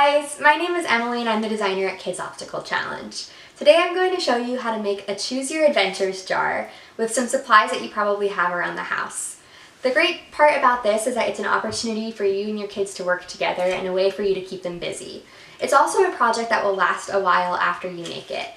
guys, my name is Emily and I'm the designer at Kids Obstacle Challenge. Today I'm going to show you how to make a Choose Your Adventures jar with some supplies that you probably have around the house. The great part about this is that it's an opportunity for you and your kids to work together and a way for you to keep them busy. It's also a project that will last a while after you make it.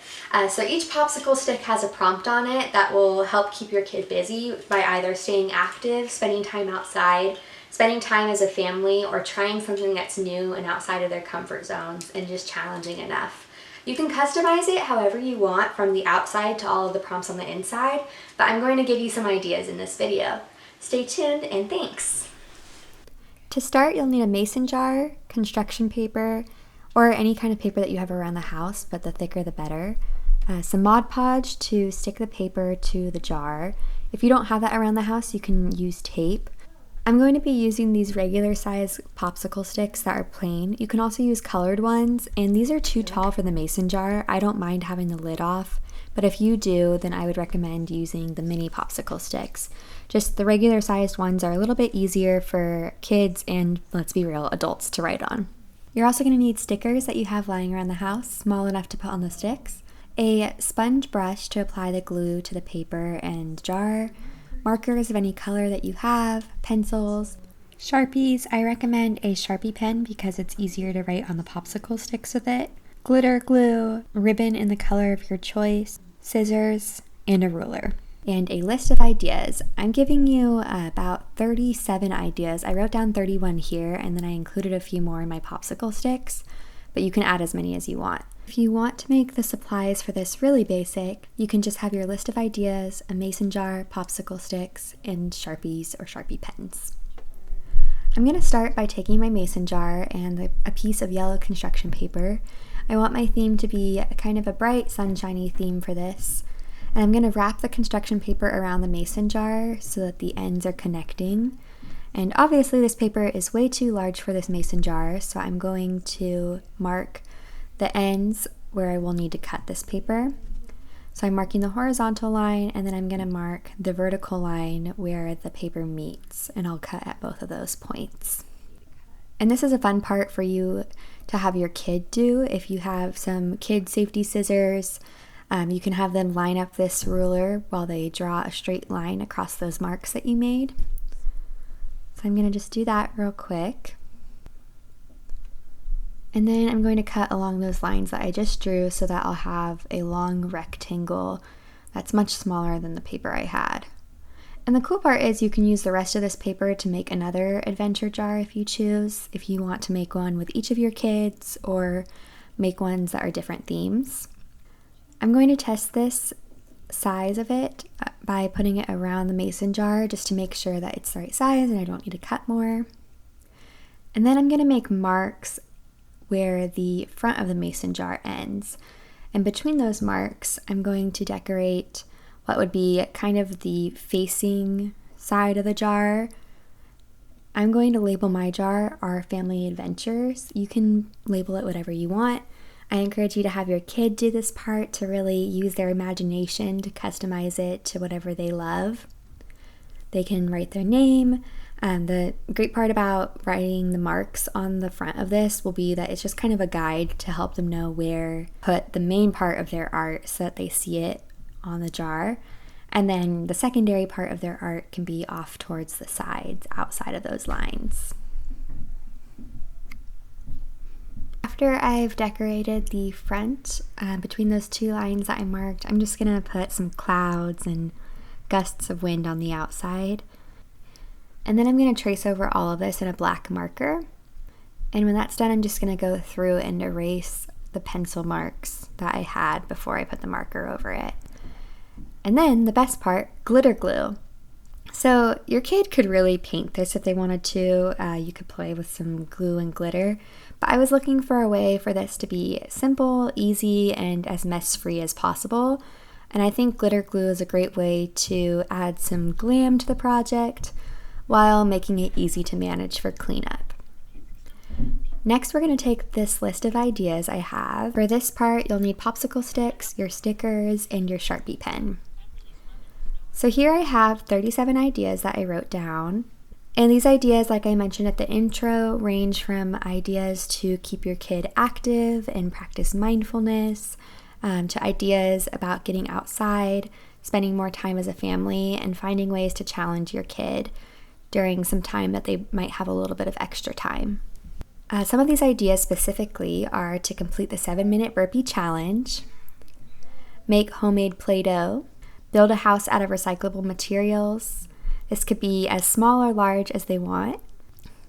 So each popsicle stick has a prompt on it that will help keep your kid busy by either staying active, spending time outside, spending time as a family, or trying something that's new and outside of their comfort zones and just challenging enough. You can customize it however you want from the outside to all of the prompts on the inside, but I'm going to give you some ideas in this video. Stay tuned and thanks! To start, you'll need a mason jar, construction paper, or any kind of paper that you have around the house, but the thicker the better. Some Mod Podge to stick the paper to the jar. If you don't have that around the house, you can use tape. I'm going to be using these regular size popsicle sticks that are plain. You can also use colored ones, and these are too tall for the mason jar. I don't mind having the lid off, but if you do, then I would recommend using the mini popsicle sticks. Just the regular sized ones are a little bit easier for kids and, let's be real, adults to write on. You're also going to need stickers that you have lying around the house, small enough to put on the sticks, a sponge brush to apply the glue to the paper and jar, markers of any color that you have, pencils, Sharpies. I recommend a Sharpie pen because it's easier to write on the popsicle sticks with it, glitter glue, ribbon in the color of your choice, scissors, and a ruler. And a list of ideas. I'm giving you about 37 ideas. I wrote down 31 here, and then I included a few more in my popsicle sticks, but you can add as many as you want. If you want to make the supplies for this really basic, you can just have your list of ideas, a mason jar, popsicle sticks, and Sharpies or Sharpie pens. I'm going to start by taking my mason jar and a piece of yellow construction paper. I want my theme to be kind of a bright, sunshiny theme for this. And I'm going to wrap the construction paper around the mason jar so that the ends are connecting. And obviously this paper is way too large for this mason jar, so I'm going to mark the ends where I will need to cut this paper. So I'm marking the horizontal line, and then I'm going to mark the vertical line where the paper meets, and I'll cut at both of those points. And this is a fun part for you to have your kid do. If you have some kid safety scissors, you can have them line up this ruler while they draw a straight line across those marks that you made. So I'm going to just do that real quick. And then I'm going to cut along those lines that I just drew so that I'll have a long rectangle that's much smaller than the paper I had. And the cool part is you can use the rest of this paper to make another adventure jar if you choose, if you want to make one with each of your kids or make ones that are different themes. I'm going to test this size of it by putting it around the mason jar just to make sure that it's the right size and I don't need to cut more. And then I'm going to make marks where the front of the mason jar ends. And between those marks, I'm going to decorate what would be kind of the facing side of the jar. I'm going to label my jar Our Family Adventures. You can label it whatever you want. I encourage you to have your kid do this part to really use their imagination to customize it to whatever they love. They can write their name. The great part about writing the marks on the front of this will be that it's just kind of a guide to help them know where to put the main part of their art so that they see it on the jar. And then the secondary part of their art can be off towards the sides, outside of those lines. After I've decorated the front, between those two lines that I marked, I'm just going to put some clouds and gusts of wind on the outside. And then I'm going to trace over all of this in a black marker. And when that's done, I'm just going to go through and erase the pencil marks that I had before I put the marker over it. And then the best part, glitter glue. So your kid could really paint this if they wanted to. You could play with some glue and glitter. But I was looking for a way for this to be simple, easy, and as mess-free as possible. And I think glitter glue is a great way to add some glam to the project while making it easy to manage for cleanup. Next, we're going to take this list of ideas I have. For this part, you'll need popsicle sticks, your stickers, and your Sharpie pen. So here I have 37 ideas that I wrote down. And these ideas, like I mentioned at the intro, range from ideas to keep your kid active and practice mindfulness, to ideas about getting outside, spending more time as a family, and finding ways to challenge your kid during some time that they might have a little bit of extra time. Some of these ideas specifically are to complete the 7-minute burpee challenge, make homemade Play-Doh, build a house out of recyclable materials. This could be as small or large as they want.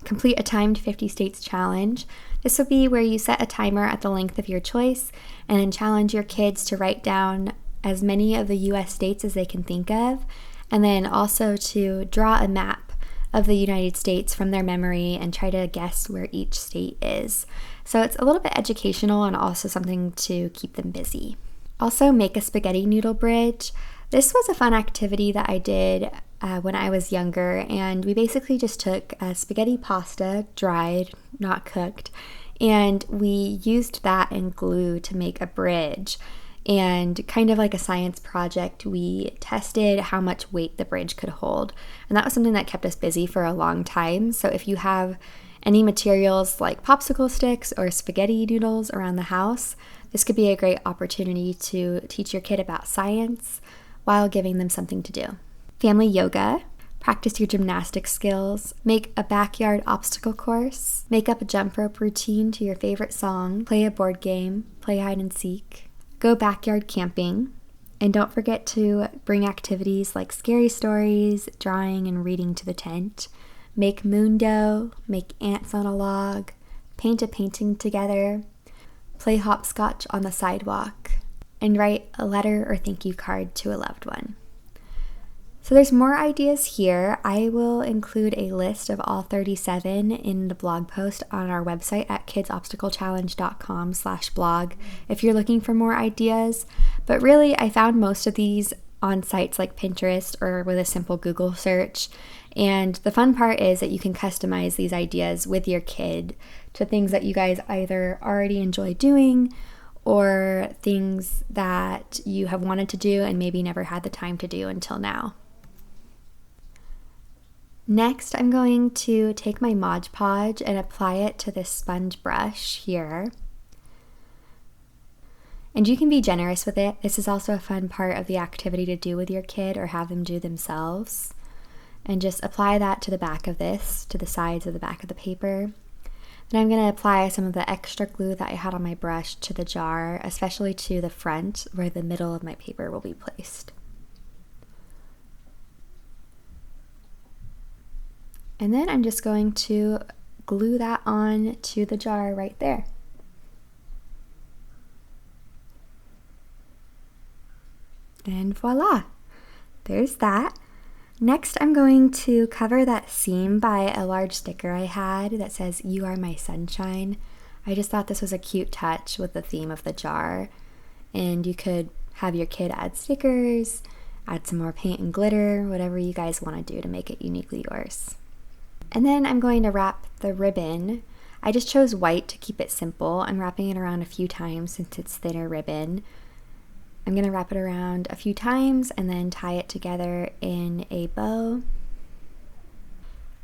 Complete a timed 50 states challenge. This will be where you set a timer at the length of your choice and then challenge your kids to write down as many of the US states as they can think of, and then also to draw a map of the United States from their memory and try to guess where each state is. So it's a little bit educational and also something to keep them busy. Also, make a spaghetti noodle bridge. This was a fun activity that I did when I was younger, and we basically just took spaghetti pasta, dried, not cooked, and we used that and glue to make a bridge. And kind of like a science project, we tested how much weight the bridge could hold. And that was something that kept us busy for a long time. So if you have any materials like popsicle sticks or spaghetti noodles around the house, this could be a great opportunity to teach your kid about science while giving them something to do. Family yoga. Practice your gymnastics skills, make a backyard obstacle course, make up a jump rope routine to your favorite song, play a board game, play hide and seek. Go backyard camping, and don't forget to bring activities like scary stories, drawing, and reading to the tent. Make moon dough, make ants on a log, paint a painting together, play hopscotch on the sidewalk, and write a letter or thank you card to a loved one. So there's more ideas here. I will include a list of all 37 in the blog post on our website at kidsobstaclechallenge.com/blog if you're looking for more ideas. But really, I found most of these on sites like Pinterest or with a simple Google search. And the fun part is that you can customize these ideas with your kid to things that you guys either already enjoy doing or things that you have wanted to do and maybe never had the time to do until now. Next, I'm going to take my Mod Podge and apply it to this sponge brush here. And you can be generous with it. This is also a fun part of the activity to do with your kid or have them do themselves. And just apply that to the back of this, to the sides of the back of the paper. Then I'm going to apply some of the extra glue that I had on my brush to the jar, especially to the front where the middle of my paper will be placed. And then I'm just going to glue that on to the jar right there. And voila, there's that. Next, I'm going to cover that seam by a large sticker I had that says, "You are my sunshine." I just thought this was a cute touch with the theme of the jar. And you could have your kid add stickers, add some more paint and glitter, whatever you guys want to do to make it uniquely yours. And then I'm going to wrap the ribbon. I just chose white to keep it simple. I'm wrapping it around a few times since it's thinner ribbon. I'm going to wrap it around a few times and then tie it together in a bow.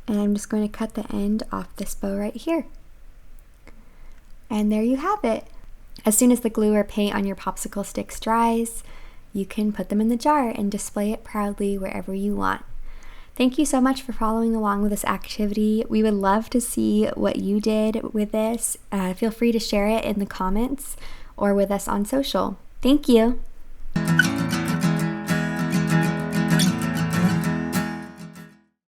And I'm just going to cut the end off this bow right here. And there you have it. As soon as the glue or paint on your popsicle sticks dries, you can put them in the jar and display it proudly wherever you want. Thank you so much for following along with this activity. We would love to see what you did with this. Feel free to share it in the comments or with us on social. Thank you.